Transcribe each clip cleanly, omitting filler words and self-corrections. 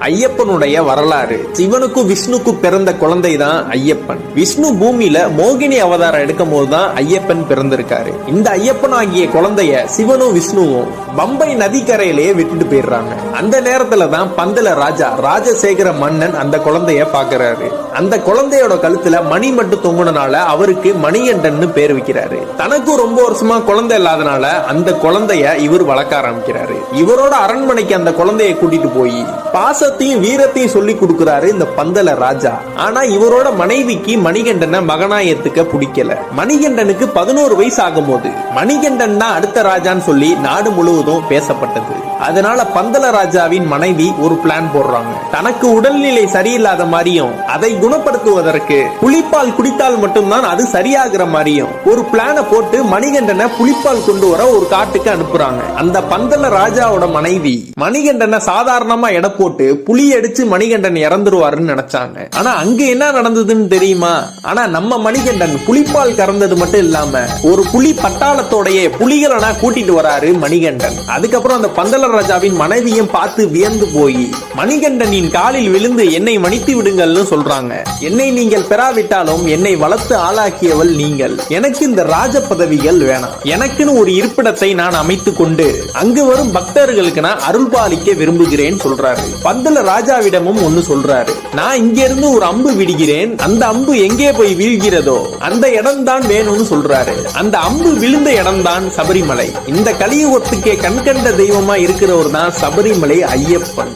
ஐயப்பனுடைய வரலாறு. சிவனுக்கும் விஷ்ணுக்கும் பிறந்த குழந்தை தான் ஐயப்பன். விஷ்ணு பூமியில மோகினி அவதாரம் எடுக்கும் போதுதான் ஐயப்பன் பிறந்திருக்காரு. இந்த ஐயப்பன் ஆகிய குழந்தைய சிவனும் விஷ்ணுவும் பம்பை நதிக்கரையிலேயே விட்டுட்டு போயிடுறாங்க. அந்த நேரத்துல தான் பந்தல ராஜா ராஜசேகர மன்னன் அந்த குழந்தைய பாக்குறாரு. அந்த குழந்தையோட கழுத்துல மணி மட்டும் தொங்குனனால அவருக்கு மணிகண்டன் பேர் வைக்கிறாரு. தனக்கும் ரொம்ப வருஷமா குழந்தை இல்லாதனால அந்த குழந்தைய இவர் வளர்க்க ஆரம்பிக்கிறாரு. இவரோட அரண்மனைக்கு அந்த குழந்தைய கூட்டிட்டு போய் பாசத்தையும் வீரத்தையும் சொல்லி கொடுக்கிறாரு இந்த பந்தல ராஜா. ஆனா இவரோட மனைவிக்கு மணிகண்டனை மகனா ஏத்துக்க பிடிக்கல. மணிகண்டனுக்கு 11 வயசு ஆகும் போது மணிகண்டன் தான் அடுத்த ராஜான்னு சொல்லி நாடு முழுவதும் பேசப்பட்டது. அதனால பந்தல ராஜாவின் மனைவி ஒரு பிளான் போடுறாங்க. தனக்கு உடல்நிலை சரியில்லாத மாதிரியும் அதை குணப்படுத்துவதற்கு புலிப்பால் குடித்தால் மட்டும்தான் அது சரியாகிற மாதிரியும் ஒரு பிளான போட்டு மணிகண்டனை புலிப்பால் கொண்டு வர ஒரு காட்டுக்கு அனுப்புறாங்க. அந்த பந்தல ராஜாவோட மனைவி மணிகண்டனை சாதாரணமா எடை போட்டு புலி அடிச்சு மணிகண்டன் இறந்துருவாருன்னு நினைச்சாங்க. ஆனா அங்க என்ன நடந்ததுன்னு தெரியுமா? ஆனா நம்ம மணிகண்டன் புலிப்பால் கறந்தது மட்டும் இல்லாம ஒரு புலி பட்டாளத்தோடைய புலிகளனா கூட்டிட்டு வராரு மணிகண்டன். அதுக்கப்புறம் அந்த பந்தல ராஜாவின் மனைவியும் பார்த்து வியந்து போய் மணிகண்டனின் காலில் விழுந்து என்னை மன்னித்து விடுங்கள்னு சொல்றாங்க. என்னை நீங்கள் பெறாவிட்டாலும் என்னை வளர்த்து ஆளாக்கியவள் நீங்கள். எனக்கு இந்த ராஜ பதவிகள் வேணாம். எனக்குன்னு ஒரு இருப்பிடத்தை நான் அமைத்துக் கொண்டு அங்கு வரும் பக்தர்களுக்கு நான் அருள்பாலிக்க விரும்புகிறேன் சொல்றாரு. பந்தல ராஜாவிடமும் ஒன்னு சொல்றாரு. நான் இங்க இருந்து ஒரு அம்பு விடுகிறேன். அந்த அம்பு எங்கே போய் வீழ்கிறதோ அந்த இடம் தான் வேணும்னு சொல்றாரு. அந்த அம்பு விழுந்த இடம் தான் சபரிமலை. இந்த கலியுகத்துக்கே கண்கண்ட தெய்வமா இருக்கிறவர் தான் சபரிமலை ஐயப்பன்.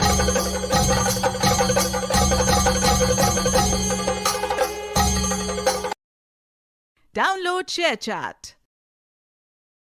Download ShareChat.